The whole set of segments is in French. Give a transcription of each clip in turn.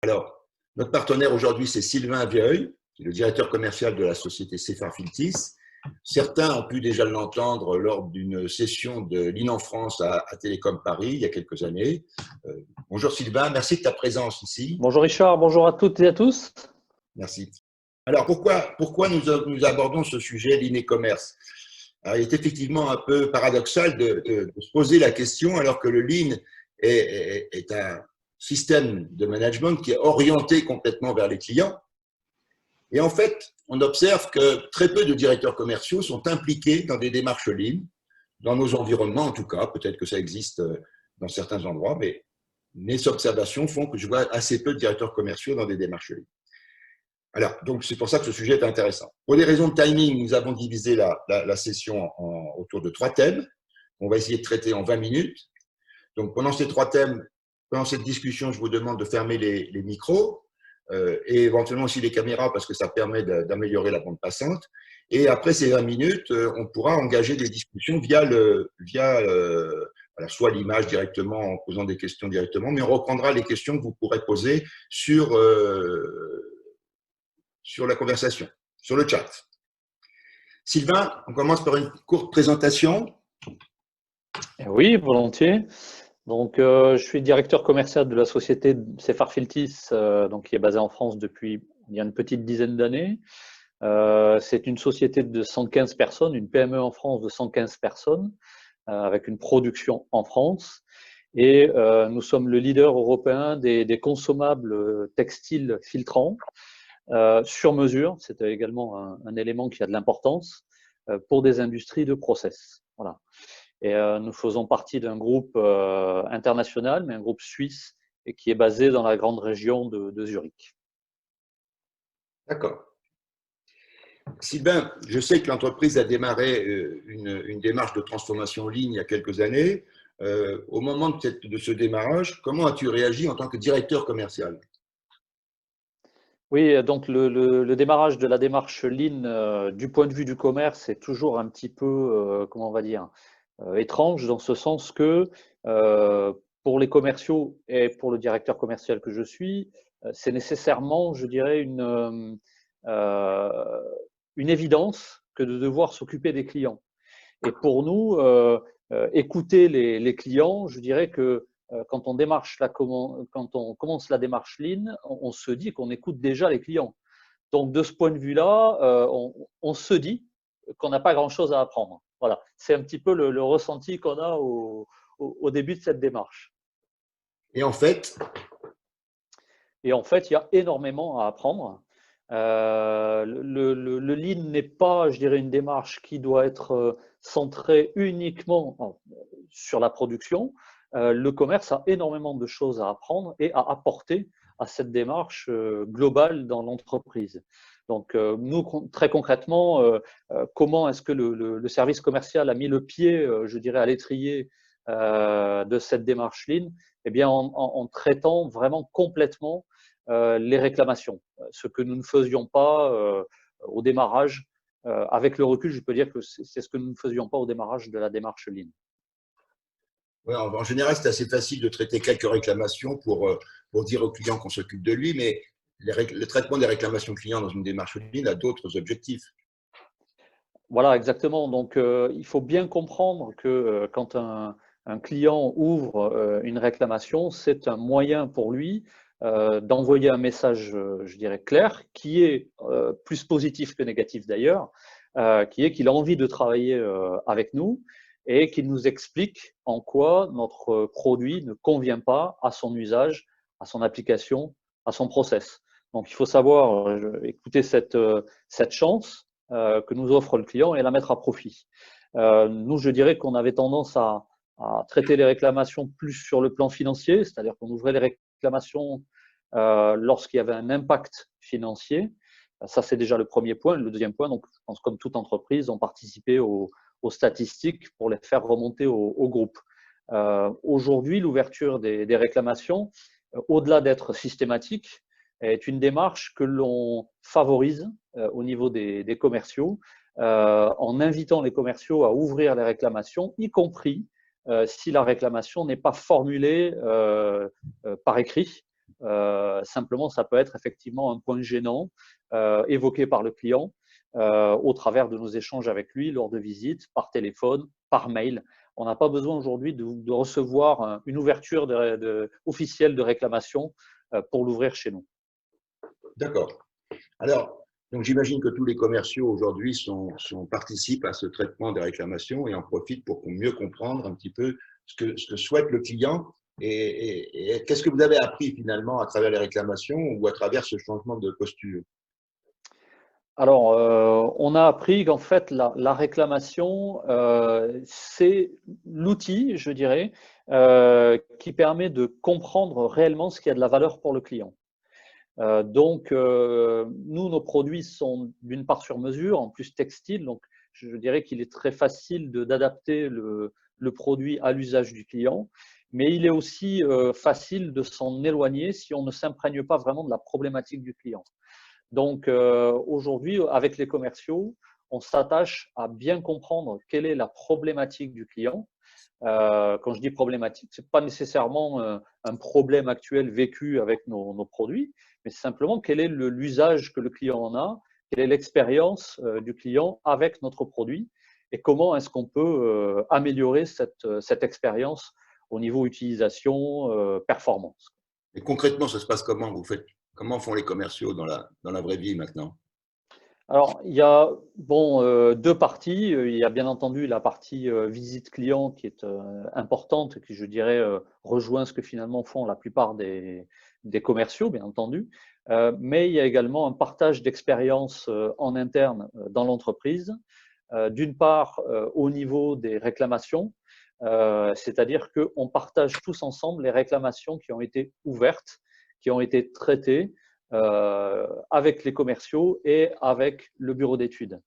Alors, notre partenaire aujourd'hui, c'est Sylvain Vieuil, qui est le directeur commercial de la société Cefar Filtis. Certains ont pu déjà l'entendre lors d'une session de Lean en France à Télécom Paris il y a quelques années. Bonjour Sylvain, merci de ta présence ici. Bonjour Richard, bonjour à toutes et à tous. Merci. Alors, pourquoi nous abordons ce sujet, Lean e-commerce? Il est effectivement un peu paradoxal de se poser la question alors que le Lean est un système de management qui est orienté complètement vers les clients. Et en fait, on observe que très peu de directeurs commerciaux sont impliqués dans des démarches Lean, dans nos environnements en tout cas. Peut-être que ça existe dans certains endroits, mais mes observations font que je vois assez peu de directeurs commerciaux dans des démarches Lean. Alors, donc c'est pour ça que ce sujet est intéressant. Pour des raisons de timing, nous avons divisé la session autour de 3 thèmes. On va essayer de traiter en 20 minutes. Donc, pendant ces 3 thèmes, pendant cette discussion, je vous demande de fermer les micros et éventuellement aussi les caméras parce que ça permet d'améliorer la bande passante. Et après ces 20 minutes, on pourra engager des discussions via soit l'image directement en posant des questions directement, mais on reprendra les questions que vous pourrez poser sur la conversation, sur le chat. Sylvain, on commence par une courte présentation. Oui, volontiers. Donc, je suis directeur commercial de la société Cefar Filtis, qui est basée en France depuis il y a une petite dizaine d'années. C'est une société de 115 personnes, une PME en France de 115 personnes, avec une production en France. Et nous sommes le leader européen des consommables textiles filtrants. Sur mesure, c'est également un élément qui a de l'importance pour des industries de process. Voilà. Et nous faisons partie d'un groupe international, mais un groupe suisse et qui est basé dans la grande région de Zurich. D'accord. Sylvain, je sais que l'entreprise a démarré une démarche de transformation en ligne il y a quelques années. Au moment de ce démarrage, comment as-tu réagi en tant que directeur commercial? Oui, donc le démarrage de la démarche Lean du point de vue du commerce est toujours un petit peu, comment on va dire, étrange dans ce sens que pour les commerciaux et pour le directeur commercial que je suis, c'est nécessairement, je dirais, une évidence que de devoir s'occuper des clients. Et pour nous, écouter les clients, je dirais que quand on commence la démarche Lean, on se dit qu'on écoute déjà les clients. Donc, de ce point de vue-là, on se dit qu'on n'a pas grand-chose à apprendre. Voilà, c'est un petit peu le ressenti qu'on a au début de cette démarche. Et en fait, il y a énormément à apprendre. Le Lean n'est pas, je dirais, une démarche qui doit être centrée uniquement sur la production. Le commerce a énormément de choses à apprendre et à apporter à cette démarche globale dans l'entreprise. Donc, nous, très concrètement, comment est-ce que le service commercial a mis le pied, je dirais, à l'étrier de cette démarche Lean? Eh bien, en traitant vraiment complètement les réclamations, ce que nous ne faisions pas au démarrage. Avec le recul, je peux dire que c'est ce que nous ne faisions pas au démarrage de la démarche Lean. ouais, en général, c'est assez facile de traiter quelques réclamations pour dire au client qu'on s'occupe de lui, mais le traitement des réclamations clients dans une démarche Lean a d'autres objectifs. Voilà, exactement. Donc, il faut bien comprendre que quand un client ouvre une réclamation, c'est un moyen pour lui d'envoyer un message, je dirais, clair, qui est plus positif que négatif d'ailleurs, qui est qu'il a envie de travailler avec nous et qu'il nous explique en quoi notre produit ne convient pas à son usage, à son application, à son process. Donc, il faut savoir écouter cette chance que nous offre le client et la mettre à profit. Nous, je dirais qu'on avait tendance à traiter les réclamations plus sur le plan financier, c'est-à-dire qu'on ouvrait les réclamations lorsqu'il y avait un impact financier. Ça, c'est déjà le premier point. Le deuxième point, donc, je pense comme toute entreprise, on participait aux statistiques pour les faire remonter au groupe. Aujourd'hui, l'ouverture des réclamations, au-delà d'être systématique, est une démarche que l'on favorise au niveau des commerciaux en invitant les commerciaux à ouvrir les réclamations, y compris si la réclamation n'est pas formulée par écrit, Simplement, ça peut être effectivement un point gênant évoqué par le client au travers de nos échanges avec lui lors de visites, par téléphone, par mail. On n'a pas besoin aujourd'hui de recevoir une ouverture officielle de réclamation pour l'ouvrir chez nous. D'accord. Alors, donc j'imagine que tous les commerciaux aujourd'hui participent à ce traitement des réclamations et en profitent pour mieux comprendre un petit peu ce que souhaite le client et qu'est-ce que vous avez appris finalement à travers les réclamations ou à travers ce changement de posture? Alors, on a appris qu'en fait, la réclamation, c'est l'outil, je dirais, qui permet de comprendre réellement ce qui a de la valeur pour le client. Donc, nous, nos produits sont d'une part sur mesure, en plus textile, donc je dirais qu'il est très facile d'adapter le produit à l'usage du client, mais il est aussi facile de s'en éloigner si on ne s'imprègne pas vraiment de la problématique du client. Donc, aujourd'hui, avec les commerciaux, on s'attache à bien comprendre quelle est la problématique du client. Quand je dis problématique, ce n'est pas nécessairement un problème actuel vécu avec nos produits, mais simplement quel est l'usage que le client en a, quelle est l'expérience du client avec notre produit et comment est-ce qu'on peut améliorer cette expérience au niveau utilisation, performance. Et concrètement, ça se passe comment? Comment font les commerciaux dans la vraie vie maintenant? Alors, il y a bon, deux parties. Il y a bien entendu la partie visite client qui est importante, qui je dirais rejoint ce que finalement font la plupart des commerciaux, bien entendu. Mais il y a également un partage d'expérience en interne dans l'entreprise. D'une part, au niveau des réclamations, c'est-à-dire qu'on partage tous ensemble les réclamations qui ont été ouvertes, qui ont été traitées avec les commerciaux et avec le bureau d'études.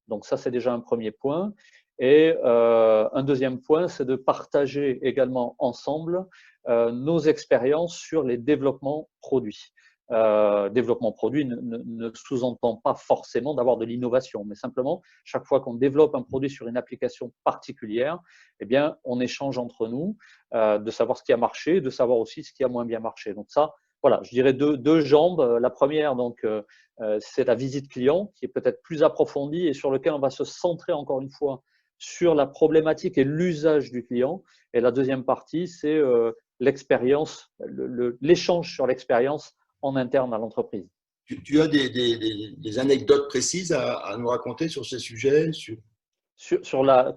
Donc ça, c'est déjà un premier point. Et un deuxième point, c'est de partager également ensemble nos expériences sur les développements produits. Développement produit ne sous-entend pas forcément d'avoir de l'innovation, mais simplement, chaque fois qu'on développe un produit sur une application particulière, eh bien, on échange entre nous de savoir ce qui a marché, de savoir aussi ce qui a moins bien marché. Donc ça, voilà, je dirais deux jambes. La première, donc, c'est la visite client qui est peut-être plus approfondie et sur lequel on va se centrer encore une fois sur la problématique et l'usage du client. Et la deuxième partie, c'est l'expérience, l'échange sur l'expérience en interne à l'entreprise. Tu as des anecdotes précises à nous raconter sur ces sujets?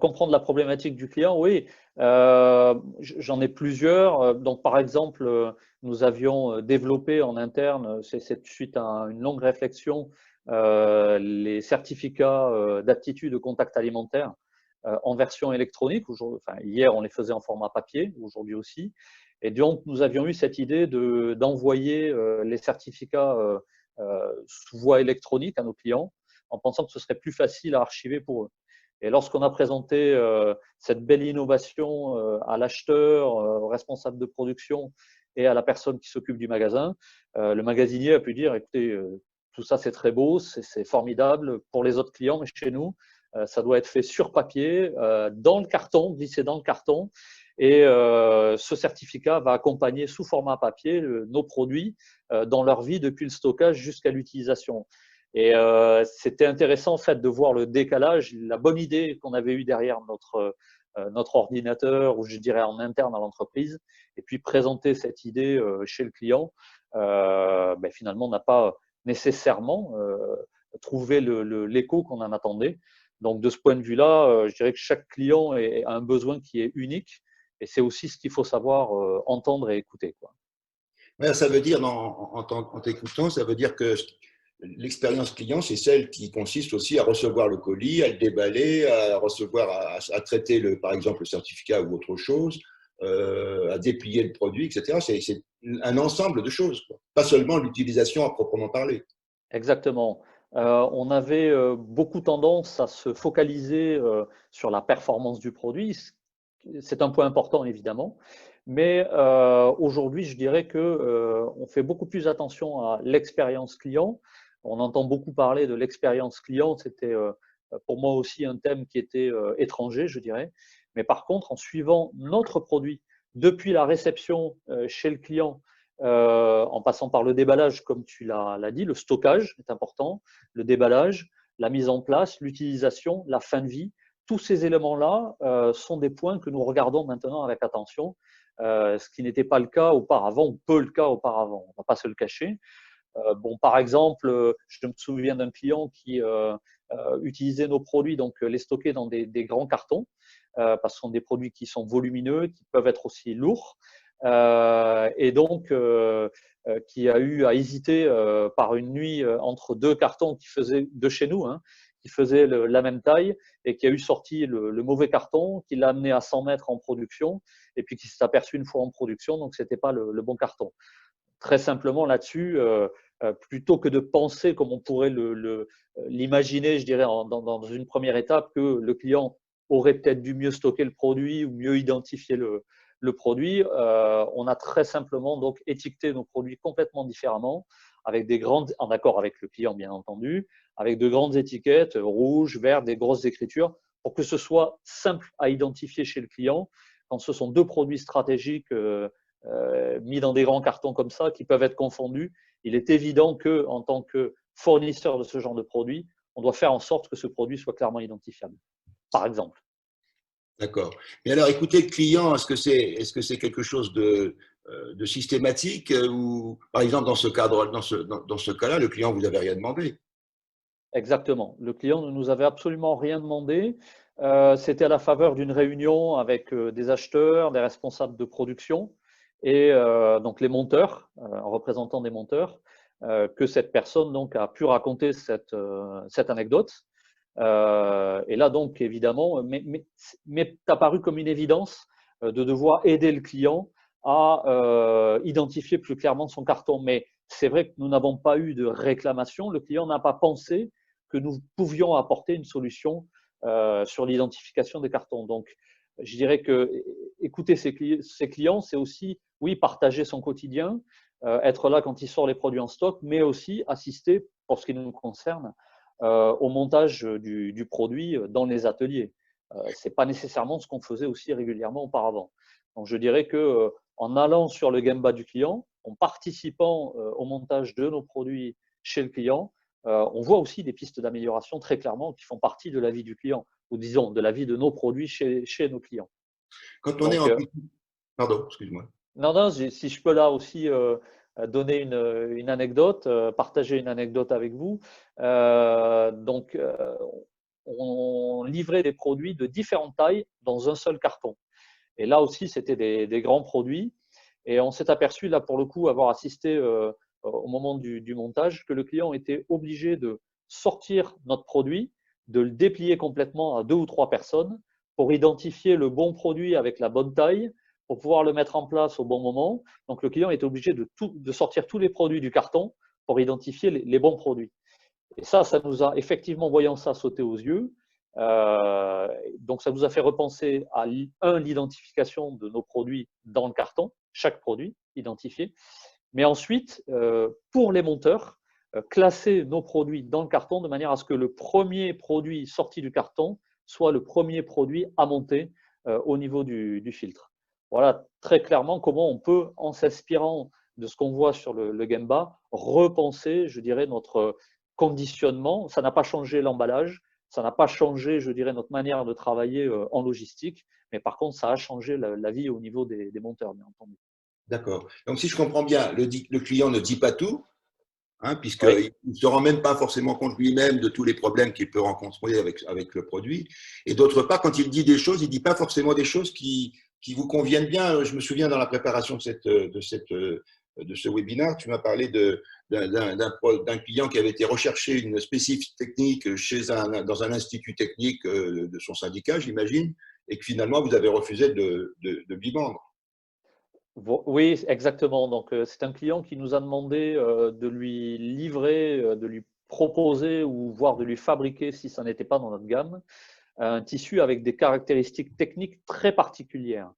Comprendre la problématique du client, oui, j'en ai plusieurs. Donc, par exemple, nous avions développé en interne, c'est suite à une longue réflexion, les certificats d'aptitude au contact alimentaire en version électronique. Enfin, hier, on les faisait en format papier, aujourd'hui aussi. Et donc, nous avions eu cette idée d'envoyer les certificats sous voie électronique à nos clients en pensant que ce serait plus facile à archiver pour eux. Et lorsqu'on a présenté cette belle innovation à l'acheteur, au responsable de production et à la personne qui s'occupe du magasin, le magasinier a pu dire, écoutez, tout ça c'est très beau, c'est formidable pour les autres clients, mais chez nous, ça doit être fait sur papier, dans le carton, glissé dans le carton. Et ce certificat va accompagner sous format papier nos produits dans leur vie depuis le stockage jusqu'à l'utilisation. Et c'était intéressant en fait de voir le décalage, la bonne idée qu'on avait eue derrière notre ordinateur ou je dirais en interne à l'entreprise, et puis présenter cette idée chez le client, ben, finalement n'a pas nécessairement trouvé l'écho qu'on en attendait. Donc de ce point de vue-là, je dirais que chaque client a un besoin qui est unique, et c'est aussi ce qu'il faut savoir entendre et écouter, quoi. Ouais, ça veut dire, en t'écoutant, ça veut dire que l'expérience client, c'est celle qui consiste aussi à recevoir le colis, à le déballer, à recevoir, à traiter, par exemple, le certificat ou autre chose, à déplier le produit, etc. C'est un ensemble de choses, quoi. Pas seulement l'utilisation à proprement parler. Exactement. On avait beaucoup tendance à se focaliser sur la performance du produit. C'est un point important, évidemment. Mais aujourd'hui, je dirais que on fait beaucoup plus attention à l'expérience client. On entend beaucoup parler de l'expérience client. C'était pour moi aussi un thème qui était étranger, je dirais. Mais par contre, en suivant notre produit depuis la réception chez le client en passant par le déballage, comme tu l'as dit, le stockage est important, le déballage, la mise en place, l'utilisation, la fin de vie. Tous ces éléments-là sont des points que nous regardons maintenant avec attention, ce qui n'était pas le cas auparavant, ou peu le cas auparavant, on ne va pas se le cacher. Bon, par exemple, je me souviens d'un client qui utilisait nos produits, donc les stocker dans des grands cartons, parce que ce sont des produits qui sont volumineux, qui peuvent être aussi lourds, et donc qui a eu à hésiter par une nuit entre deux cartons qui faisaient de chez nous, hein, qui faisaient la même taille, et qui a eu sorti le mauvais carton, qui l'a amené à 100 mètres en production, et puis qui s'est aperçu une fois en production, donc c'était pas le bon carton. Très simplement là-dessus, plutôt que de penser comme on pourrait l'imaginer, je dirais, dans une première étape, que le client aurait peut-être dû mieux stocker le produit ou mieux identifier le produit, on a très simplement donc étiqueté nos produits complètement différemment, avec des grandes, en accord avec le client bien entendu, avec de grandes étiquettes rouges, vertes, des grosses écritures, pour que ce soit simple à identifier chez le client quand ce sont deux produits stratégiques mis dans des grands cartons comme ça, qui peuvent être confondus. Il est évident qu'en tant que fournisseur de ce genre de produit, on doit faire en sorte que ce produit soit clairement identifiable, par exemple. D'accord. Mais alors, écoutez, le client, est-ce que c'est quelque chose de systématique ou, par exemple, dans ce cadre, dans ce cas-là, le client vous avait rien demandé? Exactement. Le client ne nous avait absolument rien demandé. C'était à la faveur d'une réunion avec des acheteurs, des responsables de production et donc les monteurs, en représentant des monteurs, que cette personne donc a pu raconter cette anecdote. Et là donc évidemment, m'est apparu comme une évidence de devoir aider le client à identifier plus clairement son carton. Mais c'est vrai que nous n'avons pas eu de réclamation. Le client n'a pas pensé que nous pouvions apporter une solution sur l'identification des cartons. Donc, je dirais que écouter ses clients, c'est aussi, oui, partager son quotidien, être là quand il sort les produits en stock, mais aussi assister, pour ce qui nous concerne, au montage du produit dans les ateliers. Ce n'est pas nécessairement ce qu'on faisait aussi régulièrement auparavant. Donc, je dirais que en allant sur le Gemba du client, en participant au montage de nos produits chez le client, on voit aussi des pistes d'amélioration très clairement qui font partie de la vie du client, ou disons de la vie de nos produits chez nos clients. Quand on est Donc, en… Pardon, excuse-moi. non, non, si je peux là aussi donner une anecdote, partager une anecdote avec vous. Donc, on livrait des produits de différentes tailles dans un seul carton. Et là aussi, c'était des grands produits. Et on s'est aperçu, là, pour le coup, avoir assisté au moment du montage, que le client était obligé de sortir notre produit, de le déplier complètement à deux ou trois personnes pour identifier le bon produit avec la bonne taille, pour pouvoir le mettre en place au bon moment. Donc, le client était obligé de sortir tous les produits du carton pour identifier les bons produits. Et ça nous a effectivement, voyant ça, sauté aux yeux. Donc, ça nous a fait repenser à, l'identification de nos produits dans le carton, chaque produit identifié. Mais ensuite, pour les monteurs, classer nos produits dans le carton de manière à ce que le premier produit sorti du carton soit le premier produit à monter au niveau du filtre. Voilà très clairement comment on peut, en s'inspirant de ce qu'on voit sur le Gemba, repenser, je dirais, notre conditionnement. Ça n'a pas changé l'emballage, ça n'a pas changé, je dirais, notre manière de travailler en logistique, mais par contre, ça a changé la vie au niveau des monteurs, bien entendu. D'accord. Donc, si je comprends bien, le client ne dit pas tout, hein, Oui, puisqu'il ne se rend même pas forcément compte lui-même de tous les problèmes qu'il peut rencontrer avec le produit. Et d'autre part, quand il dit des choses, il ne dit pas forcément des choses qui vous conviennent bien. Je me souviens dans la préparation de ce webinaire, tu m'as parlé d'un client qui avait été rechercher une spécifique technique dans un institut technique de son syndicat, j'imagine, et que finalement, vous avez refusé de lui vendre. oui, exactement. Donc, c'est un client qui nous a demandé de lui livrer, de lui proposer ou voire de lui fabriquer, si ça n'était pas dans notre gamme, un tissu avec des caractéristiques techniques très particulières.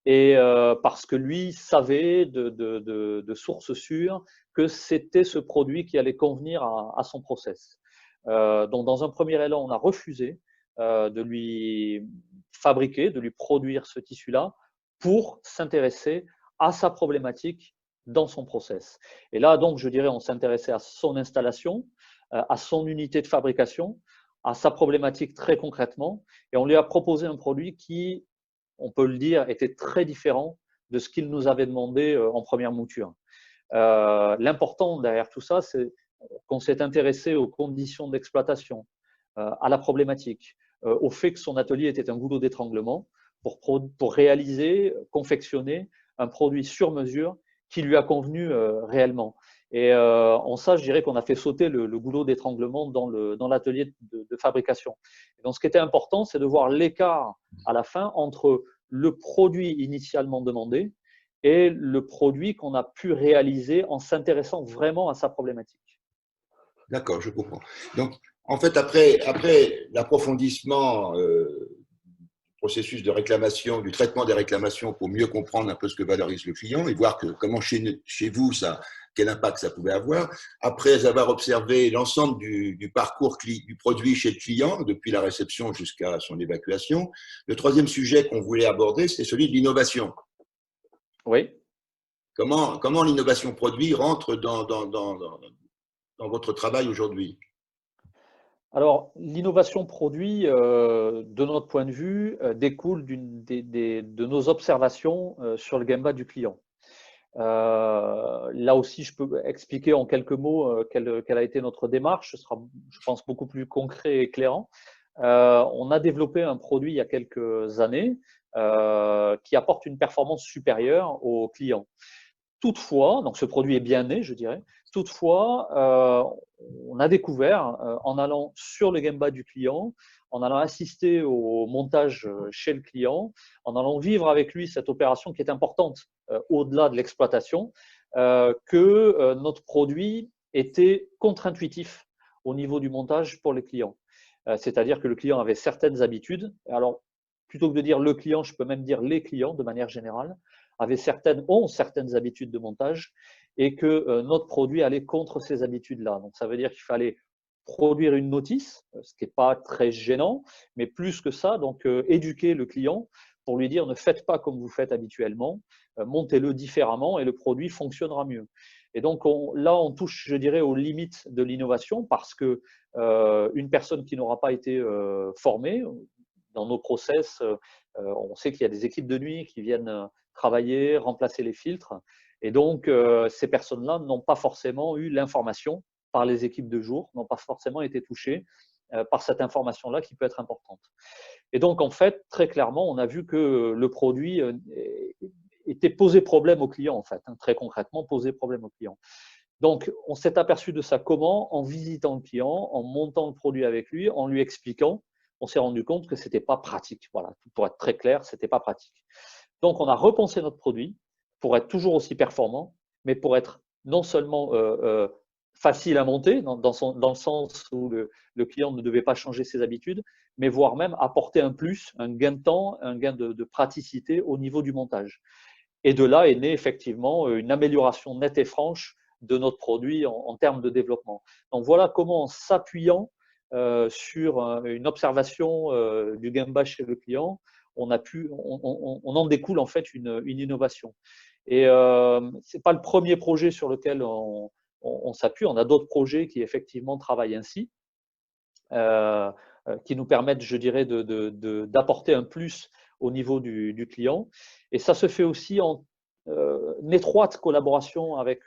Et parce que lui savait de sources sûres que c'était ce produit qui allait convenir à son process. Donc, dans un premier élan, on a refusé de lui fabriquer, de lui produire ce tissu-là pour s'intéresser à sa problématique dans son process. Et là, donc, je dirais, on s'intéressait à son installation, à son unité de fabrication, à sa problématique très concrètement, et on lui a proposé un produit qui, on peut le dire, était très différent de ce qu'il nous avait demandé en première mouture. L'important derrière tout ça, c'est qu'on s'est intéressé aux conditions d'exploitation, à la problématique, au fait que son atelier était un goulot d'étranglement pour réaliser, confectionner un produit sur mesure qui lui a convenu réellement. Et en ça, je dirais qu'on a fait sauter le goulot d'étranglement dans l'atelier de fabrication. Et donc, ce qui était important, c'est de voir l'écart à la fin entre le produit initialement demandé et le produit qu'on a pu réaliser en s'intéressant vraiment à sa problématique. D'accord, je comprends. Donc, en fait, après l'approfondissement du processus de réclamation, du traitement des réclamations pour mieux comprendre un peu ce que valorise le client et voir comment chez vous, quel impact ça pouvait avoir, après avoir observé l'ensemble du parcours du produit chez le client, depuis la réception jusqu'à son évacuation, le troisième sujet qu'on voulait aborder, c'est celui de l'innovation. Oui. Comment l'innovation produit rentre dans votre travail aujourd'hui? Alors, l'innovation produit, de notre point de vue, découle de nos observations sur le Gemba du client. Là aussi, je peux expliquer en quelques mots quelle a été notre démarche. Ce sera, je pense, beaucoup plus concret et éclairant. On a développé un produit il y a quelques années qui apporte une performance supérieure aux clients. Toutefois, donc ce produit est bien né, je dirais. Toutefois, on a découvert, en allant sur le Gemba du client, en allant assister au montage chez le client, en allant vivre avec lui cette opération qui est importante au-delà de l'exploitation, que notre produit était contre-intuitif au niveau du montage pour les clients. C'est-à-dire que le client avait certaines habitudes. Alors, plutôt que de dire le client, je peux même dire les clients de manière générale ont certaines habitudes de montage et que notre produit allait contre ces habitudes-là. Donc, ça veut dire qu'il fallait produire une notice, ce qui n'est pas très gênant, mais plus que ça, donc éduquer le client pour lui dire ne faites pas comme vous faites habituellement, montez-le différemment et le produit fonctionnera mieux. Et donc là, on touche, je dirais, aux limites de l'innovation parce que une personne qui n'aura pas été formée dans nos process, on sait qu'il y a des équipes de nuit qui viennent travailler, remplacer les filtres. Et donc, ces personnes-là n'ont pas forcément eu l'information par les équipes de jour, n'ont pas forcément été touchées par cette information-là qui peut être importante. Et donc, en fait, très clairement, on a vu que le produit était posé problème au client, en fait, hein, très concrètement, posé problème au client. Donc, on s'est aperçu de ça comment? En visitant le client, en montant le produit avec lui, en lui expliquant, on s'est rendu compte que ce n'était pas pratique. Voilà, pour être très clair, ce n'était pas pratique. Donc, on a repensé notre produit pour être toujours aussi performant, mais pour être non seulement facile à monter, dans le sens où le client ne devait pas changer ses habitudes, mais voire même apporter un plus, un gain de temps, un gain de praticité au niveau du montage. Et de là est née effectivement une amélioration nette et franche de notre produit en termes de développement. Donc voilà comment, en s'appuyant sur une observation du Gemba chez le client, on en découle en fait une innovation. Et ce n'est pas le premier projet sur lequel on s'appuie. On a d'autres projets qui effectivement travaillent ainsi, qui nous permettent, je dirais, d'apporter un plus au niveau du client. Et ça se fait aussi en étroite collaboration avec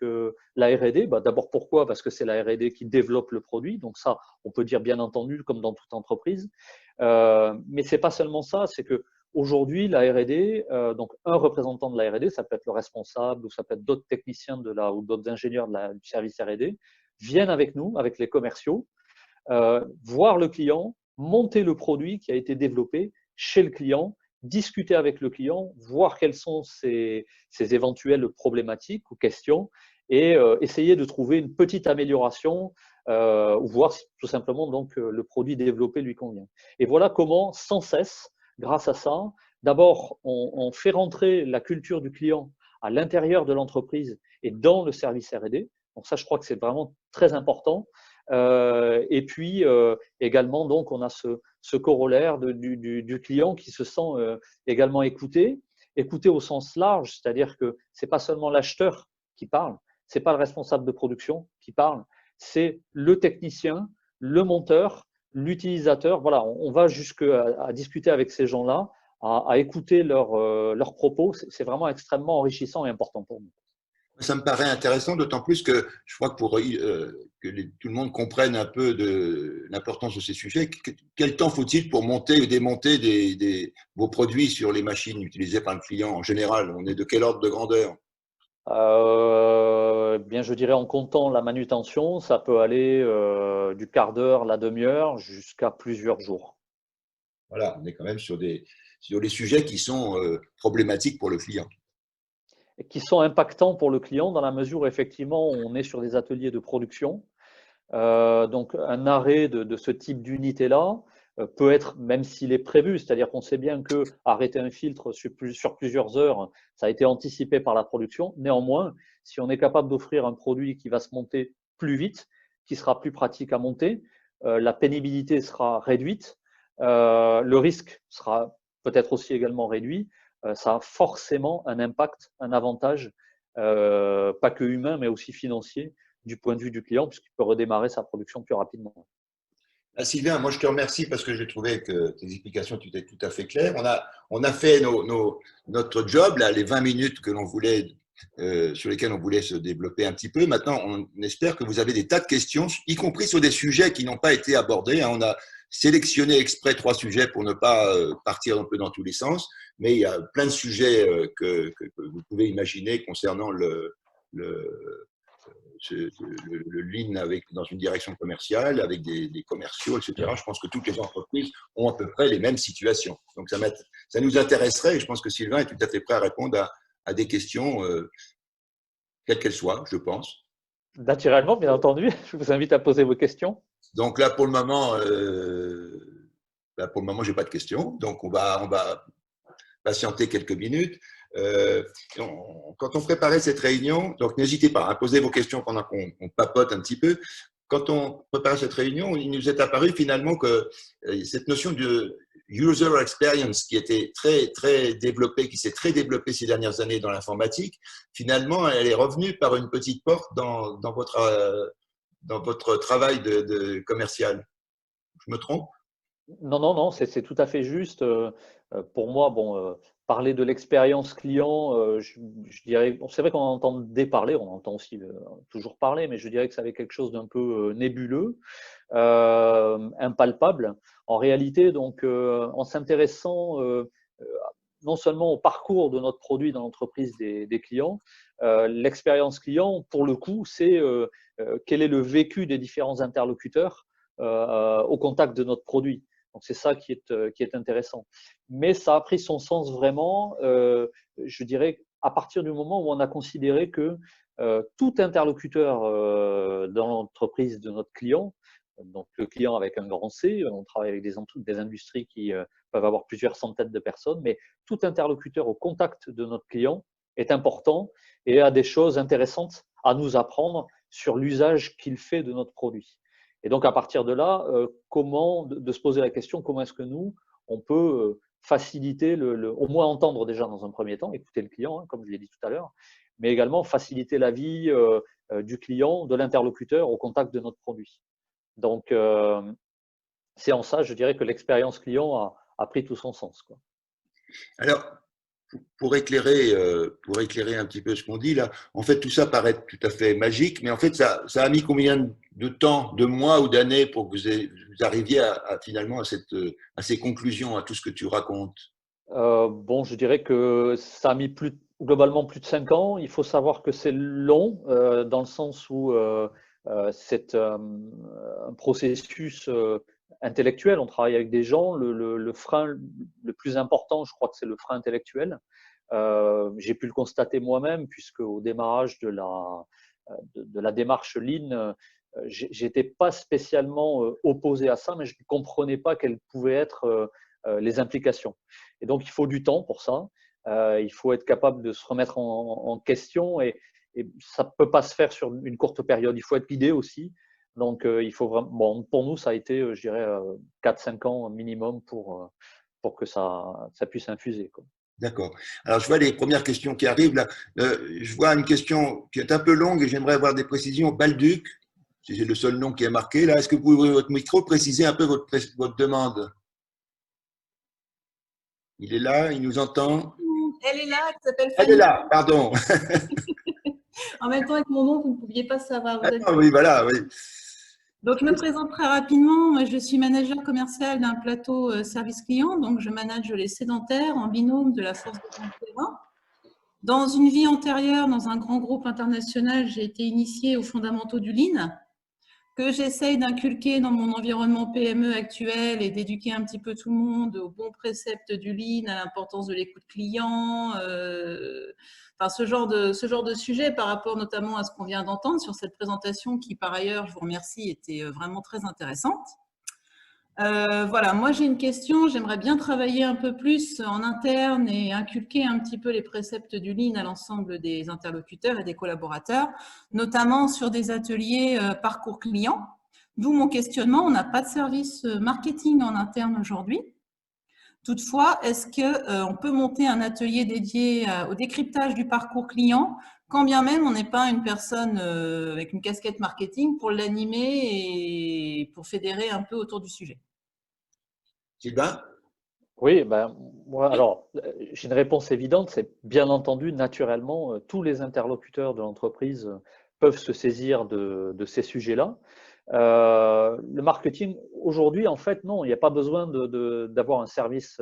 la R&D. D'abord, pourquoi? Parce que c'est la R&D qui développe le produit. Donc ça, on peut dire bien entendu, comme dans toute entreprise. Mais ce n'est pas seulement ça, c'est qu'aujourd'hui, la R&D, donc un représentant de la R&D, ça peut être le responsable ou ça peut être d'autres techniciens ou d'autres ingénieurs du service R&D, viennent avec nous, avec les commerciaux, voir le client, monter le produit qui a été développé chez le client, discuter avec le client, voir quelles sont ses éventuelles problématiques ou questions et essayer de trouver une petite amélioration ou voir si tout simplement donc, le produit développé lui convient. Et voilà comment, sans cesse, grâce à ça, d'abord, on fait rentrer la culture du client à l'intérieur de l'entreprise et dans le service R&D. Donc ça, je crois que c'est vraiment très important. Et puis également, donc, on a ce corollaire du client qui se sent également écouté au sens large, c'est-à-dire que ce n'est pas seulement l'acheteur qui parle, ce n'est pas le responsable de production qui parle, c'est le technicien, le monteur, l'utilisateur. Voilà, on va jusqu'à discuter avec ces gens-là, à écouter leurs propos. C'est vraiment extrêmement enrichissant et important pour nous. Ça me paraît intéressant, d'autant plus que je crois que pour que tout le monde comprenne un peu de l'importance de ces sujets, quel temps faut-il pour monter et démonter vos produits sur les machines utilisées par le client en général? On est de quel ordre de grandeur? Bien, je dirais en comptant la manutention, ça peut aller du quart d'heure, la demi-heure, jusqu'à plusieurs jours. Voilà, on est quand même sur des sujets qui sont problématiques pour le client. Et qui sont impactants pour le client dans la mesure où effectivement on est sur des ateliers de production. Donc un arrêt de ce type d'unité-là peut être, même s'il est prévu, c'est-à-dire qu'on sait bien que arrêter un filtre sur plusieurs heures, ça a été anticipé par la production. Néanmoins, si on est capable d'offrir un produit qui va se monter plus vite, qui sera plus pratique à monter, la pénibilité sera réduite, le risque sera peut-être aussi également réduit, ça a forcément un impact, un avantage, pas que humain, mais aussi financier, du point de vue du client, puisqu'il peut redémarrer sa production plus rapidement. Ah, Sylvain, moi je te remercie parce que j'ai trouvé que tes explications étaient tout à fait claires. On a fait notre job, là, les 20 minutes que l'on voulait, sur lesquelles on voulait se développer un petit peu. Maintenant, on espère que vous avez des tas de questions, y compris sur des sujets qui n'ont pas été abordés. On a sélectionné exprès 3 sujets pour ne pas partir un peu dans tous les sens, mais il y a plein de sujets que vous pouvez imaginer concernant le lean dans une direction commerciale, avec des commerciaux, etc. Je pense que toutes les entreprises ont à peu près les mêmes situations. Donc, ça nous intéresserait et je pense que Sylvain est tout à fait prêt à répondre à des questions, quelles qu'elles soient, je pense. Naturellement, bien entendu, je vous invite à poser vos questions. Donc là, pour le moment, j'ai pas de questions. Donc, on va patienter quelques minutes. Quand on préparait cette réunion, donc n'hésitez pas à poser vos questions pendant qu'on papote un petit peu. Quand on préparait cette réunion, il nous est apparu finalement que cette notion de user experience qui était très, très développée, qui s'est très développée ces dernières années dans l'informatique, finalement, elle est revenue par une petite porte dans votre travail de commercial. Je me trompe? Non, non, non, c'est tout à fait juste. Pour moi, bon, parler de l'expérience client, je dirais, bon, c'est vrai qu'on en entendait parler, on entend aussi toujours parler, mais je dirais que ça avait quelque chose d'un peu nébuleux, impalpable. En réalité, donc, en s'intéressant non seulement au parcours de notre produit dans l'entreprise des clients, l'expérience client, pour le coup, c'est quel est le vécu des différents interlocuteurs au contact de notre produit. Donc c'est ça qui est intéressant. Mais ça a pris son sens vraiment, je dirais, à partir du moment où on a considéré que tout interlocuteur dans l'entreprise de notre client, donc le client avec un grand C, on travaille avec des industries qui peuvent avoir plusieurs centaines de personnes, mais tout interlocuteur au contact de notre client est important et a des choses intéressantes à nous apprendre sur l'usage qu'il fait de notre produit. Et donc, à partir de là, de se poser la question, comment est-ce que nous, on peut faciliter, au moins entendre déjà dans un premier temps, écouter le client, hein, comme je l'ai dit tout à l'heure, mais également faciliter la vie du client, de l'interlocuteur au contact de notre produit. Donc, c'est en ça, je dirais que l'expérience client a pris tout son sens, quoi. Alors, pour éclairer un petit peu ce qu'on dit là, en fait, tout ça paraît tout à fait magique, mais en fait, ça a mis combien de temps, de mois ou d'années pour que vous arriviez finalement à ces conclusions, à tout ce que tu racontes? Bon, je dirais que ça a mis globalement plus de 5 ans. Il faut savoir que c'est long, dans le sens où c'est un processus intellectuel. On travaille avec des gens. Le frein le plus important, je crois que c'est le frein intellectuel. J'ai pu le constater moi-même, puisque au démarrage de la démarche Lean, j'étais pas spécialement opposé à ça, mais je ne comprenais pas quelles pouvaient être les implications. Et donc, il faut du temps pour ça. Il faut être capable de se remettre en question et ça ne peut pas se faire sur une courte période. Il faut être guidé aussi. Donc, il faut vraiment, bon, pour nous, ça a été, je dirais, 4-5 ans minimum pour que ça puisse infuser, quoi. D'accord. Alors, je vois les premières questions qui arrivent là. Je vois une question qui est un peu longue et j'aimerais avoir des précisions. Balduc, c'est le seul nom qui est marqué là. Est-ce que vous pouvez ouvrir votre micro, préciser un peu votre demande? Il est là, il nous entend. Elle est là, elle s'appelle Elle est Fanny. là, pardon. En même temps, avec mon nom, vous ne pouviez pas savoir. Vous êtes... Ah, oui, voilà, oui. Donc, je me présente très rapidement. Moi, je suis manager commercial d'un plateau service client. Donc, je manage les sédentaires en binôme de la force de vente terrain. Dans une vie antérieure, dans un grand groupe international, j'ai été initiée aux fondamentaux du Lean, que j'essaye d'inculquer dans mon environnement PME actuel et d'éduquer un petit peu tout le monde aux bons préceptes du Lean, à l'importance de l'écoute client, enfin ce genre de sujet par rapport notamment à ce qu'on vient d'entendre sur cette présentation qui, par ailleurs, je vous remercie, était vraiment très intéressante. Voilà, moi j'ai une question, j'aimerais bien travailler un peu plus en interne et inculquer un petit peu les préceptes du Lean à l'ensemble des interlocuteurs et des collaborateurs, notamment sur des ateliers parcours client. D'où mon questionnement, on n'a pas de service marketing en interne aujourd'hui. Toutefois, est-ce qu'on peut monter un atelier dédié au décryptage du parcours client, quand bien même on n'est pas une personne avec une casquette marketing pour l'animer et pour fédérer un peu autour du sujet? Sylvain? Oui, ben, moi, alors, j'ai une réponse évidente, c'est bien entendu, naturellement, tous les interlocuteurs de l'entreprise peuvent se saisir de ces sujets-là. Le marketing, aujourd'hui, en fait, non, il n'y a pas besoin d'avoir un service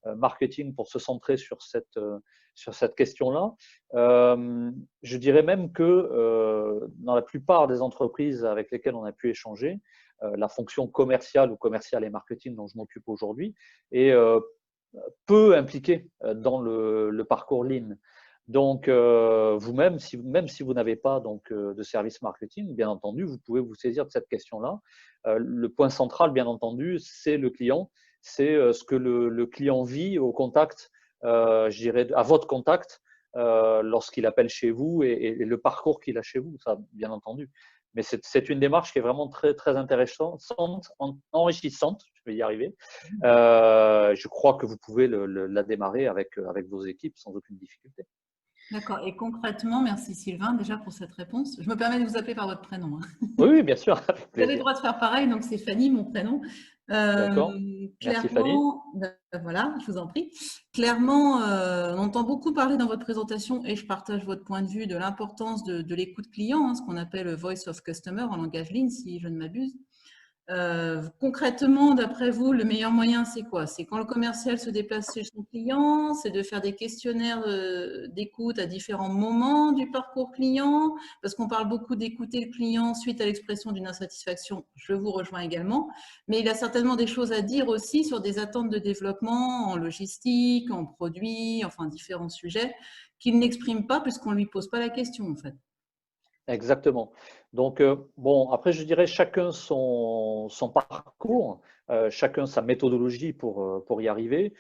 marketing pour se centrer sur cette question-là. Je dirais même que dans la plupart des entreprises avec lesquelles on a pu échanger, la fonction commerciale ou commerciale et marketing dont je m'occupe aujourd'hui est peu impliquée dans le parcours Lean. Donc, vous-même, même si vous n'avez pas donc, de service marketing, bien entendu, vous pouvez vous saisir de cette question-là. Le point central, bien entendu, c'est le client, c'est ce que le client vit au contact, je dirais, à votre contact, lorsqu'il appelle chez vous et le parcours qu'il a chez vous, ça, bien entendu. Mais c'est une démarche qui est vraiment très, très intéressante, enrichissante, je vais y arriver. Je crois que vous pouvez la démarrer avec vos équipes sans aucune difficulté. D'accord. Et concrètement, merci Sylvain déjà pour cette réponse. Je me permets de vous appeler par votre prénom. Oui, oui, bien sûr. Avec Vous avez le plaisir. droit de faire pareil, donc c'est Fanny, mon prénom. D'accord. Merci Fanny. Clairement, voilà, je vous en prie. Clairement, on entend beaucoup parler dans votre présentation, et je partage votre point de vue, de l'importance de l'écoute client, hein, ce qu'on appelle le voice of customer en langage Lean, si je ne m'abuse. Concrètement, d'après vous, le meilleur moyen, c'est quoi? C'est quand le commercial se déplace chez son client, c'est de faire des questionnaires d'écoute à différents moments du parcours client, parce qu'on parle beaucoup d'écouter le client suite à l'expression d'une insatisfaction. Je vous rejoins également, mais il a certainement des choses à dire aussi sur des attentes de développement en logistique, en produits, enfin différents sujets qu'il n'exprime pas puisqu'on ne lui pose pas la question en fait. Exactement. Donc, bon, après, je dirais chacun son parcours, chacun sa méthodologie pour y arriver.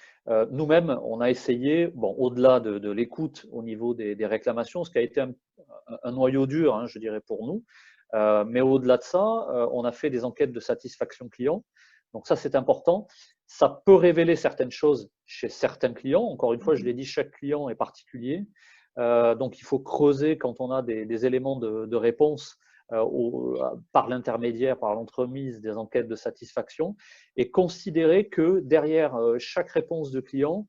Nous-mêmes, on a essayé, bon, au-delà de l'écoute au niveau des réclamations, ce qui a été un noyau dur, hein, je dirais, pour nous. Mais au-delà de ça, on a fait des enquêtes de satisfaction client. Donc ça, c'est important. Ça peut révéler certaines choses chez certains clients. Encore une fois, je l'ai dit, chaque client est particulier. Donc, il faut creuser quand on a des éléments de réponse par l'intermédiaire, par l'entremise des enquêtes de satisfaction et considérer que derrière chaque réponse de client,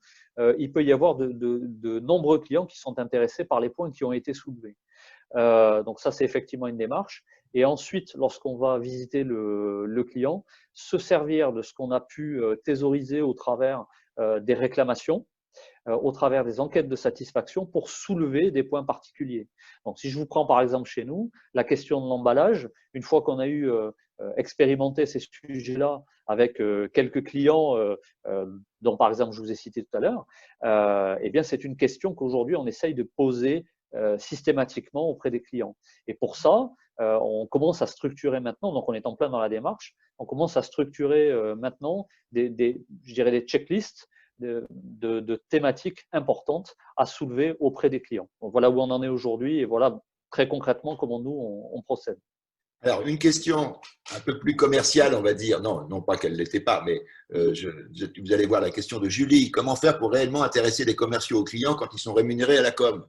il peut y avoir de nombreux clients qui sont intéressés par les points qui ont été soulevés. Donc ça, c'est effectivement une démarche. Et ensuite, lorsqu'on va visiter le client, se servir de ce qu'on a pu thésauriser au travers des réclamations, au travers des enquêtes de satisfaction pour soulever des points particuliers. Donc, si je vous prends par exemple chez nous, la question de l'emballage, une fois qu'on a eu expérimenté ces sujets-là avec quelques clients, dont par exemple je vous ai cité tout à l'heure, eh bien c'est une question qu'aujourd'hui on essaye de poser systématiquement auprès des clients. Et pour ça, on commence à structurer maintenant, donc on est en plein dans la démarche, on commence à structurer maintenant je dirais des checklists de thématiques importantes à soulever auprès des clients. Donc, voilà où on en est aujourd'hui et voilà très concrètement comment nous, on procède. Alors, une question un peu plus commerciale, on va dire. Non, non pas qu'elle ne l'était pas, mais vous allez voir la question de Julie. Comment faire pour réellement intéresser les commerciaux aux clients quand ils sont rémunérés à la com?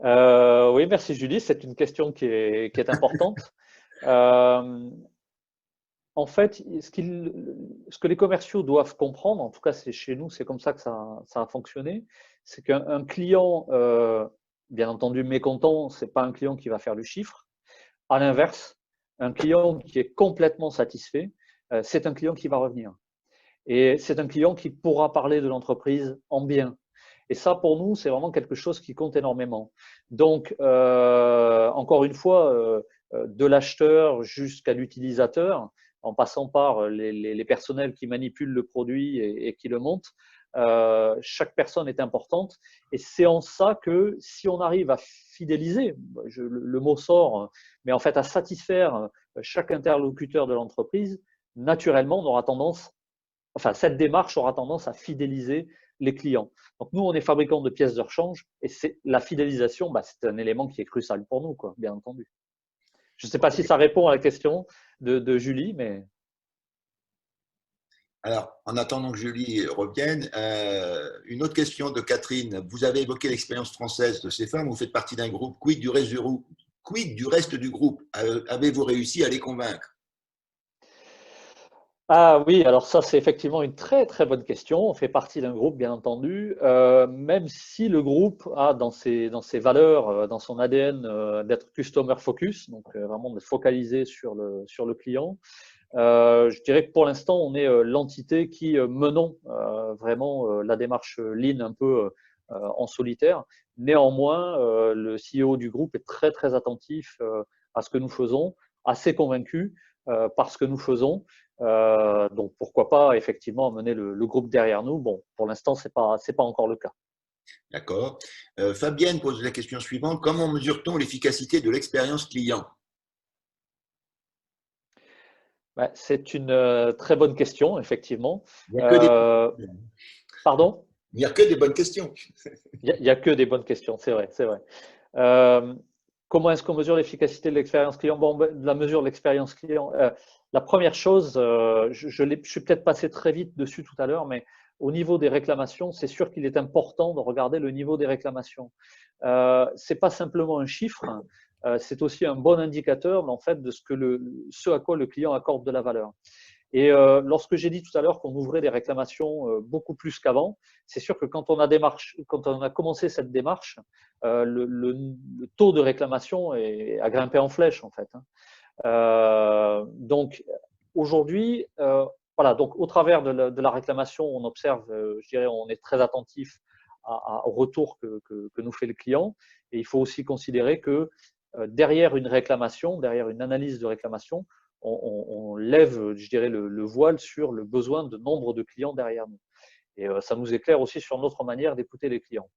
Oui, merci Julie, c'est une question qui est importante. Euh, En fait, ce que les commerciaux doivent comprendre, en tout cas c'est chez nous, c'est comme ça que ça a fonctionné, c'est qu'un client, bien entendu mécontent, c'est pas un client qui va faire du chiffre. À l'inverse, un client qui est complètement satisfait, c'est un client qui va revenir. Et c'est un client qui pourra parler de l'entreprise en bien. Et ça, pour nous, c'est vraiment quelque chose qui compte énormément. Donc, encore une fois, de l'acheteur jusqu'à l'utilisateur, en passant par les personnels qui manipulent le produit et qui le montent, chaque personne est importante. Et c'est en ça que si on arrive à fidéliser, le mot sort, mais en fait à satisfaire chaque interlocuteur de l'entreprise, naturellement, on aura tendance, enfin, cette démarche aura tendance à fidéliser les clients. Donc, nous, on est fabricant de pièces de rechange et c'est la fidélisation, c'est un élément qui est crucial pour nous, quoi, bien entendu. Je ne sais pas si ça répond à la question de Julie, mais… Alors, en attendant que Julie revienne, une autre question de Catherine. Vous avez évoqué l'expérience française de ces femmes. Vous faites partie d'un groupe. Quid du reste du groupe? Avez-vous réussi à les convaincre? Ah oui, alors ça, c'est effectivement une très très bonne question. On fait partie d'un groupe, bien entendu, même si le groupe a dans ses valeurs, dans son ADN, d'être customer focus, donc vraiment de focaliser sur le client. Je dirais que pour l'instant, on est l'entité qui menons vraiment la démarche Lean un peu en solitaire. Néanmoins, le CEO du groupe est très très attentif à ce que nous faisons, assez convaincu par ce que nous faisons. Donc pourquoi pas effectivement mener le groupe derrière nous. Bon, pour l'instant, c'est pas encore le cas. D'accord. Fabienne pose la question suivante. Comment mesure-t-on l'efficacité de l'expérience client? Ouais, c'est une très bonne question, effectivement. Il n'y a que des, Pardon? il n'y a que des bonnes questions. Il y a que des bonnes questions, c'est vrai, c'est vrai. Euh, Comment est-ce qu'on mesure l'efficacité de l'expérience client? Bon, de la mesure de l'expérience client, la première chose, je suis peut-être passé très vite dessus tout à l'heure, mais au niveau des réclamations, c'est sûr qu'il est important de regarder le niveau des réclamations. C'est pas simplement un chiffre, c'est aussi un bon indicateur en fait de ce à quoi le client accorde de la valeur. Et lorsque j'ai dit tout à l'heure qu'on ouvrait des réclamations beaucoup plus qu'avant, c'est sûr que quand on a commencé cette démarche, le taux de réclamation a grimpé en flèche en fait. Donc aujourd'hui, voilà, donc au travers de la réclamation, on observe, je dirais, on est très attentif au retour que nous fait le client. Et il faut aussi considérer que derrière une réclamation, derrière une analyse de réclamation, on lève, je dirais, le voile sur le besoin de nombre de clients derrière nous. Et ça nous éclaire aussi sur notre manière d'écouter les clients.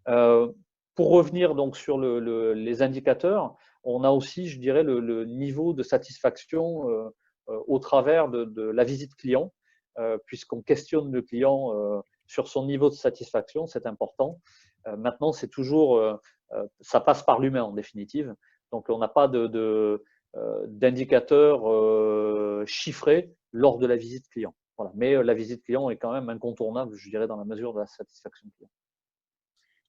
Pour revenir donc sur les indicateurs, on a aussi, je dirais, le niveau de satisfaction au travers de la visite client, puisqu'on questionne le client sur son niveau de satisfaction, c'est important. Maintenant, c'est toujours, ça passe par l'humain en définitive. Donc, on n'a pas d'indicateurs chiffrés lors de la visite client. Voilà. Mais la visite client est quand même incontournable, je dirais, dans la mesure de la satisfaction client.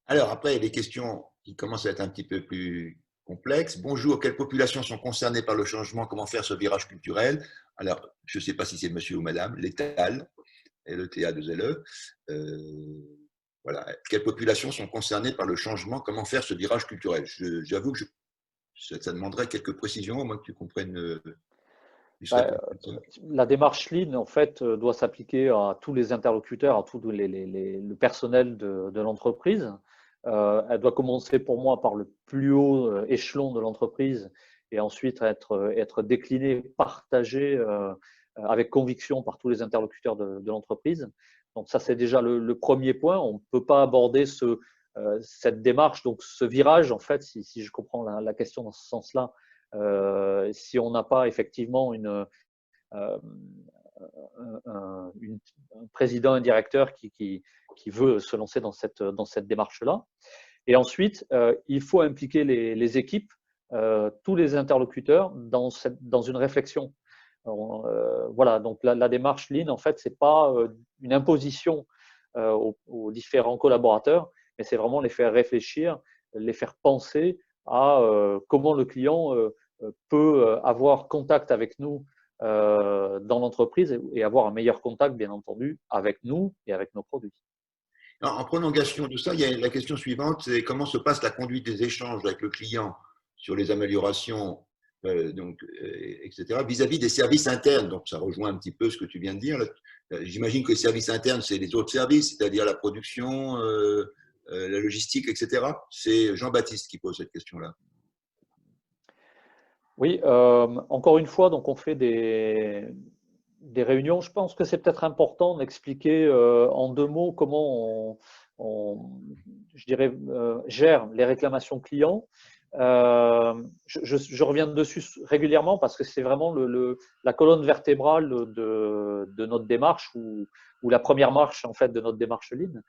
Alors, après, il y a des questions qui commencent à être un petit peu plus complexes. Bonjour, quelles populations sont concernées par le changement? Comment faire ce virage culturel? Alors, je ne sais pas si c'est monsieur ou madame, l'étal, LETA2LE. Voilà. Quelles populations sont concernées par le changement? Comment faire ce virage culturel? J'avoue que ça demanderait quelques précisions, à moins que tu comprennes. La démarche Lean, en fait, doit s'appliquer à tous les interlocuteurs, à tout le personnel de l'entreprise. Elle doit commencer pour moi par le plus haut échelon de l'entreprise et ensuite être déclinée, partagée avec conviction par tous les interlocuteurs de l'entreprise. Donc ça, c'est déjà le premier point. On ne peut pas aborder cette démarche, donc ce virage, en fait, si je comprends la question dans ce sens-là, si on n'a pas effectivement un président, un directeur qui veut se lancer dans cette démarche-là. Et ensuite, il faut impliquer les équipes tous les interlocuteurs dans une réflexion. Voilà, donc la démarche Lean, en fait, ce n'est pas une imposition aux différents collaborateurs, mais c'est vraiment les faire réfléchir, les faire penser à comment le client peut avoir contact avec nous dans l'entreprise et avoir un meilleur contact, bien entendu, avec nous et avec nos produits. En prolongation de ça, il y a la question suivante, c'est comment se passe la conduite des échanges avec le client sur les améliorations, etc., vis-à-vis des services internes. Donc, ça rejoint un petit peu ce que tu viens de dire. J'imagine que les services internes, c'est les autres services, c'est-à-dire la production, la logistique, etc. C'est Jean-Baptiste qui pose cette question-là. Oui, encore une fois, donc on fait des réunions. Je pense que c'est peut-être important d'expliquer en 2 mots comment je dirais, gère les réclamations clients. Je reviens dessus régulièrement parce que c'est vraiment la colonne vertébrale de notre démarche ou la première marche en fait de notre démarche Lean.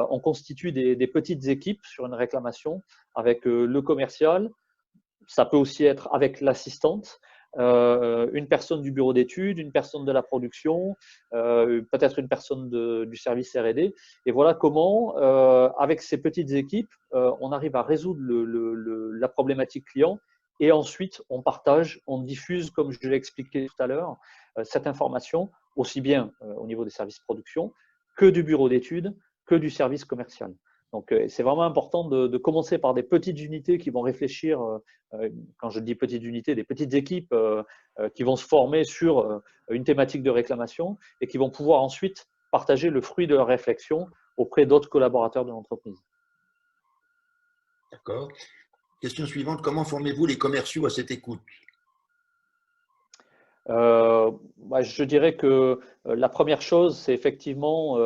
On constitue des petites équipes sur une réclamation avec le commercial. Ça peut aussi être avec l'assistante, une personne du bureau d'études, une personne de la production, peut-être une personne du service R&D. Et voilà comment, avec ces petites équipes, on arrive à résoudre la problématique client et ensuite on partage, on diffuse, comme je l'ai expliqué tout à l'heure, cette information aussi bien au niveau des services production que du bureau d'études, que du service commercial. Donc, c'est vraiment important de commencer par des petites unités qui vont réfléchir, quand je dis petites unités, des petites équipes qui vont se former sur une thématique de réclamation et qui vont pouvoir ensuite partager le fruit de leur réflexion auprès d'autres collaborateurs de l'entreprise. D'accord. Question suivante, comment formez-vous les commerciaux à cette écoute? Je dirais que la première chose, c'est effectivement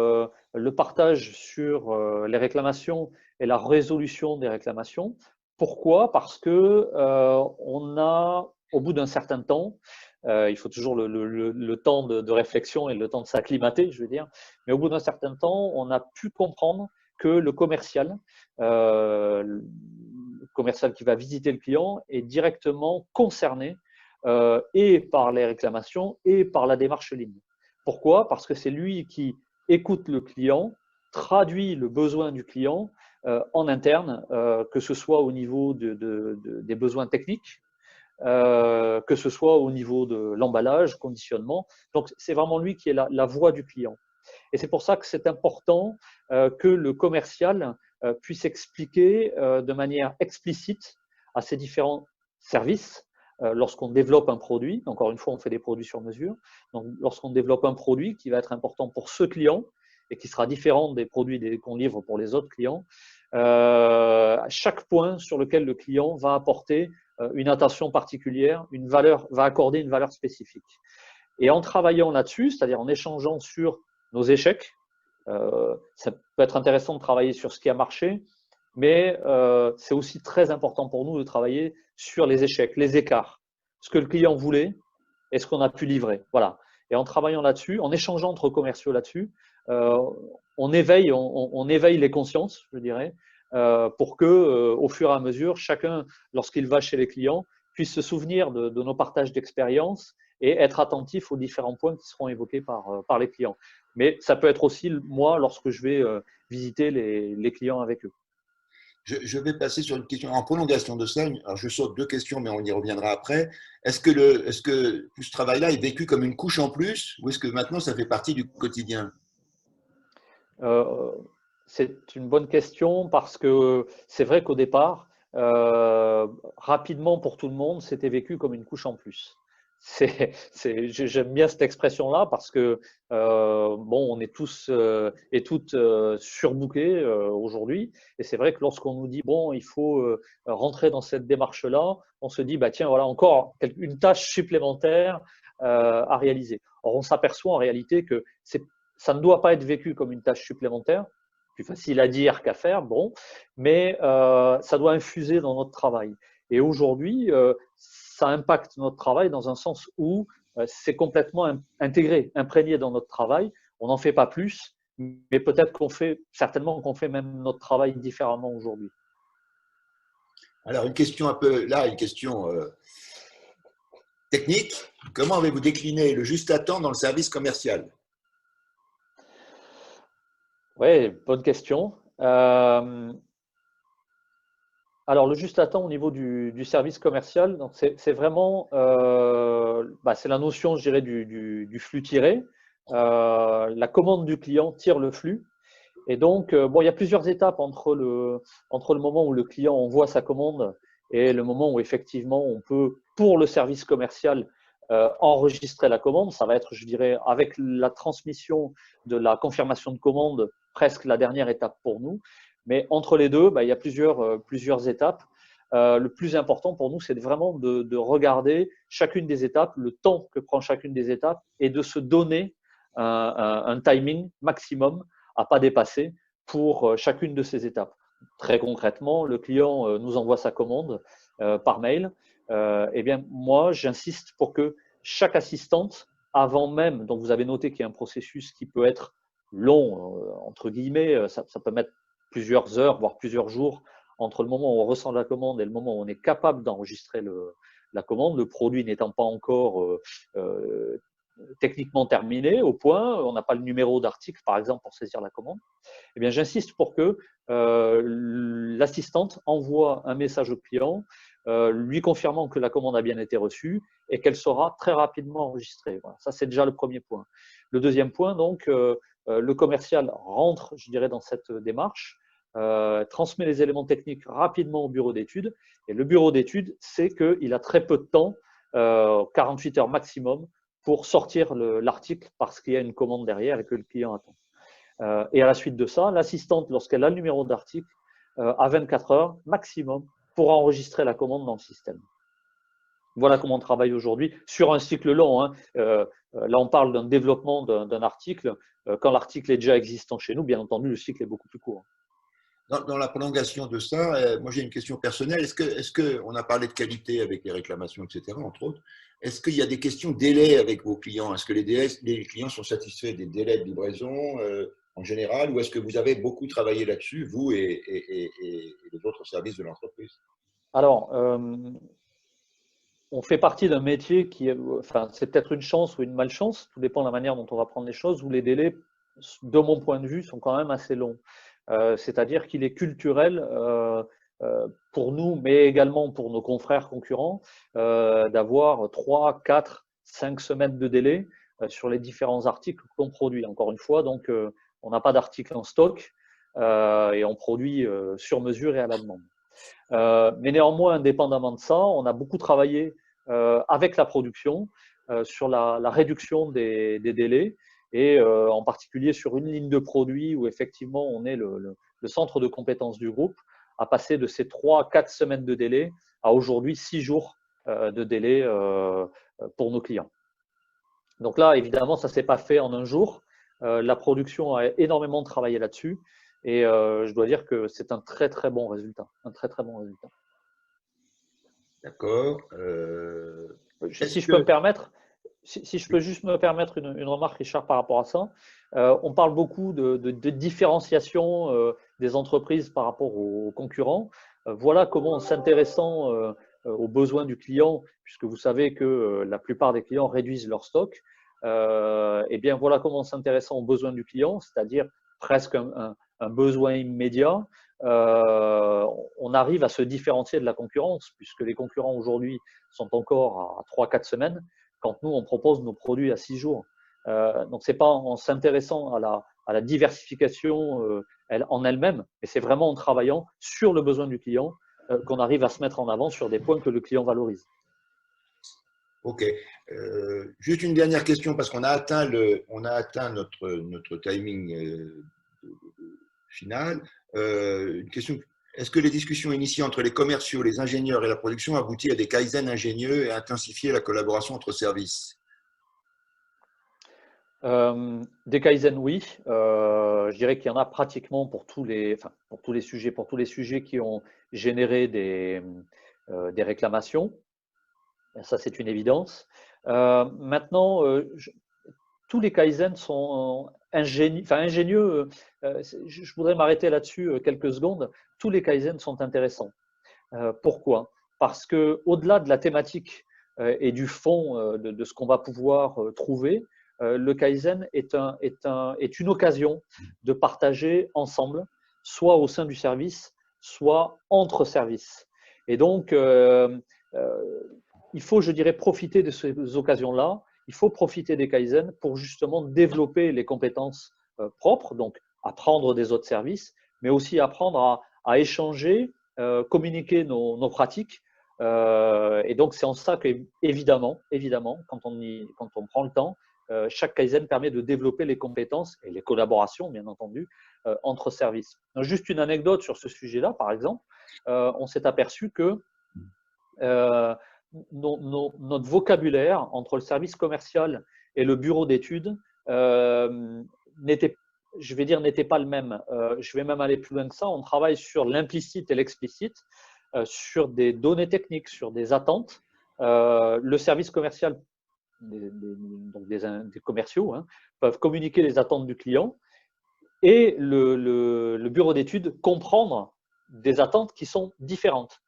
le partage sur les réclamations et la résolution des réclamations. Pourquoi? Parce que on a, au bout d'un certain temps, il faut toujours le temps de réflexion et le temps de s'acclimater, je veux dire, mais au bout d'un certain temps, on a pu comprendre que le commercial qui va visiter le client est directement concerné et par les réclamations et par la démarche Lean. Pourquoi? Parce que c'est lui qui écoute le client, traduit le besoin du client en interne, que ce soit au niveau des besoins techniques, que ce soit au niveau de l'emballage, conditionnement. Donc, c'est vraiment lui qui est la voix du client. Et c'est pour ça que c'est important que le commercial puisse expliquer de manière explicite à ses différents services lorsqu'on développe un produit. Encore une fois, on fait des produits sur mesure. Donc, lorsqu'on développe un produit qui va être important pour ce client et qui sera différent des produits qu'on livre pour les autres clients, chaque point sur lequel le client va apporter une attention particulière, va accorder une valeur spécifique. Et en travaillant là-dessus, c'est-à-dire en échangeant sur nos échecs, ça peut être intéressant de travailler sur ce qui a marché, mais c'est aussi très important pour nous de travailler sur les échecs, les écarts, ce que le client voulait et ce qu'on a pu livrer. Voilà. Et en travaillant là-dessus, en échangeant entre commerciaux là-dessus, on éveille les consciences, je dirais, pour que, au fur et à mesure, chacun, lorsqu'il va chez les clients, puisse se souvenir de nos partages d'expérience et être attentif aux différents points qui seront évoqués par les clients. Mais ça peut être aussi moi lorsque je vais visiter les clients avec eux. Je vais passer sur une question en prolongation de ça. Alors, je saute 2 questions, mais on y reviendra après. Est-ce que tout ce travail-là est vécu comme une couche en plus ou est-ce que maintenant ça fait partie du quotidien? C'est une bonne question parce que c'est vrai qu'au départ, rapidement pour tout le monde, c'était vécu comme une couche en plus. J'aime bien cette expression-là parce que bon, on est tous et toutes surbookés aujourd'hui. Et c'est vrai que lorsqu'on nous dit bon, il faut rentrer dans cette démarche-là, on se dit bah tiens, voilà encore une tâche supplémentaire à réaliser. Or, on s'aperçoit en réalité que ça ne doit pas être vécu comme une tâche supplémentaire, plus facile à dire qu'à faire, bon, mais ça doit infuser dans notre travail. Et aujourd'hui, ça impacte notre travail dans un sens où c'est complètement intégré, imprégné dans notre travail. On n'en fait pas plus, mais peut-être certainement qu'on fait même notre travail différemment aujourd'hui. Alors, une question un peu, là, une question technique. Comment avez-vous décliné le juste à temps dans le service commercial? Oui, bonne question. Alors, le juste à temps au niveau du service commercial, donc c'est vraiment c'est la notion, je dirais, du flux tiré. La commande du client tire le flux. Et donc, bon, il y a plusieurs étapes entre le moment où le client envoie sa commande et le moment où effectivement on peut, pour le service commercial, enregistrer la commande. Ça va être, je dirais, avec la transmission de la confirmation de commande, presque la dernière étape pour nous. Mais entre les deux, il y a plusieurs étapes. Le plus important pour nous, c'est vraiment de regarder chacune des étapes, le temps que prend chacune des étapes et de se donner un timing maximum à pas dépasser pour chacune de ces étapes. Très concrètement, le client nous envoie sa commande par mail. Eh bien, moi, j'insiste pour que chaque assistante, avant même, donc vous avez noté qu'il y a un processus qui peut être long, entre guillemets, ça peut mettre plusieurs heures, voire plusieurs jours entre le moment où on ressent la commande et le moment où on est capable d'enregistrer la commande, le produit n'étant pas encore techniquement terminé au point, on n'a pas le numéro d'article par exemple pour saisir la commande. Eh bien, j'insiste pour que l'assistante envoie un message au client lui confirmant que la commande a bien été reçue et qu'elle sera très rapidement enregistrée. Voilà, ça, c'est déjà le premier point. Le deuxième point, donc, le commercial rentre, je dirais, dans cette démarche, transmet les éléments techniques rapidement au bureau d'études. Et le bureau d'études sait qu'il a très peu de temps, 48 heures maximum, pour sortir l'article parce qu'il y a une commande derrière et que le client attend. Et à la suite de ça, l'assistante, lorsqu'elle a le numéro d'article, a 24 heures maximum pour enregistrer la commande dans le système. Voilà comment on travaille aujourd'hui sur un cycle long. Hein. Là, on parle d'un développement d'un article. Quand l'article est déjà existant chez nous, bien entendu, le cycle est beaucoup plus court. Dans la prolongation de ça, moi j'ai une question personnelle. Est-ce que on a parlé de qualité avec les réclamations, etc., entre autres. Est-ce qu'il y a des questions délais avec vos clients? Est-ce que les clients sont satisfaits des délais de livraison en général, ou est-ce que vous avez beaucoup travaillé là-dessus, vous et les autres services de l'entreprise? Alors, on fait partie d'un métier qui est, enfin, c'est peut-être une chance ou une malchance, tout dépend de la manière dont on va prendre les choses, où les délais, de mon point de vue, sont quand même assez longs. C'est-à-dire qu'il est culturel pour nous, mais également pour nos confrères concurrents, d'avoir 3, 4, 5 semaines de délai sur les différents articles qu'on produit. Encore une fois, donc, on n'a pas d'articles en stock et on produit sur mesure et à la demande. Mais néanmoins, indépendamment de ça, on a beaucoup travaillé avec la production sur la réduction des délais et en particulier sur une ligne de produit où effectivement on est le centre de compétences du groupe, à passer de ces 3-4 semaines de délai à aujourd'hui 6 jours de délai pour nos clients. Donc là, évidemment, ça ne s'est pas fait en un jour. La production a énormément travaillé là-dessus. Et je dois dire que c'est un très très bon résultat. Un très très bon résultat. D'accord. Si je peux me permettre, si je peux juste me permettre une remarque, Richard, par rapport à ça. On parle beaucoup de différenciation des entreprises par rapport aux concurrents. Voilà comment, en s'intéressant aux besoins du client, puisque vous savez que la plupart des clients réduisent leur stock, et bien voilà comment, en s'intéressant aux besoins du client, c'est-à-dire presque un besoin immédiat, on arrive à se différencier de la concurrence, puisque les concurrents aujourd'hui sont encore à 3-4 semaines, quand nous, on propose nos produits à 6 jours. Donc, ce n'est pas en s'intéressant à la diversification en elle-même, mais c'est vraiment en travaillant sur le besoin du client qu'on arrive à se mettre en avant sur des points que le client valorise. Ok. Juste une dernière question, parce qu'on a atteint notre timing final. Une question. Est-ce que les discussions initiées entre les commerciaux, les ingénieurs et la production aboutissent à des kaizen ingénieux et à intensifier la collaboration entre services? Des kaizen, oui. Je dirais qu'il y en a pratiquement pour tous les sujets qui ont généré des réclamations. Ça, c'est une évidence. Maintenant, tous les kaizen sont ingénieux. Je voudrais m'arrêter là-dessus quelques secondes. Tous les kaizen sont intéressants. Pourquoi? Parce qu'au-delà de la thématique et du fond de ce qu'on va pouvoir trouver, le Kaizen est une occasion de partager ensemble, soit au sein du service, soit entre services. Et donc, il faut, je dirais, profiter de ces occasions-là. Il faut profiter des Kaizen pour justement développer les compétences propres, donc apprendre des autres services, mais aussi apprendre à échanger, communiquer nos pratiques. Et donc, c'est en ça que, évidemment, quand on prend le temps, chaque Kaizen permet de développer les compétences et les collaborations, bien entendu, entre services. Donc, juste une anecdote sur ce sujet-là, par exemple, on s'est aperçu que notre vocabulaire entre le service commercial et le bureau d'études n'était pas le même. Je vais même aller plus loin que ça. On travaille sur l'implicite et l'explicite, sur des données techniques, sur des attentes. Le service commercial, des commerciaux, peuvent communiquer les attentes du client et le bureau d'études comprendre des attentes qui sont différentes.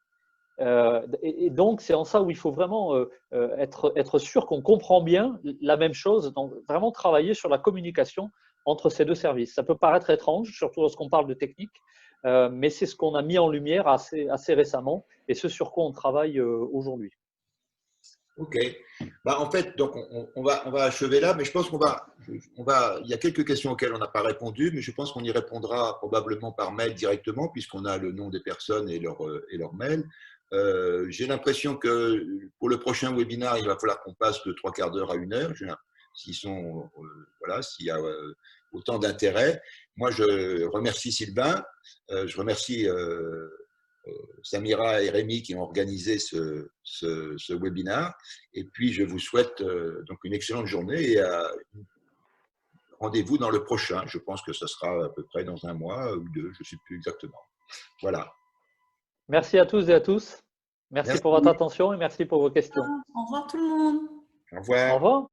Et donc, c'est en ça où il faut vraiment être sûr qu'on comprend bien la même chose, donc vraiment travailler sur la communication entre ces deux services. Ça peut paraître étrange, surtout lorsqu'on parle de technique, mais c'est ce qu'on a mis en lumière assez récemment et ce sur quoi on travaille aujourd'hui. Ok. En fait, donc on va achever là, mais je pense il y a quelques questions auxquelles on n'a pas répondu, mais je pense qu'on y répondra probablement par mail directement, puisqu'on a le nom des personnes et leur mail. J'ai l'impression que pour le prochain webinaire, il va falloir qu'on passe de 3/4 d'heure à 1 heure, s'il y a autant d'intérêt. Moi, je remercie Sylvain, je remercie Samira et Rémi qui ont organisé ce webinaire. Et puis, je vous souhaite donc une excellente journée et rendez-vous dans le prochain. Je pense que ce sera à peu près dans 1 mois ou 2, je ne sais plus exactement. Voilà. Merci à tous et à tous. Merci pour votre attention et merci pour vos questions. Au revoir tout le monde. Au revoir. Au revoir.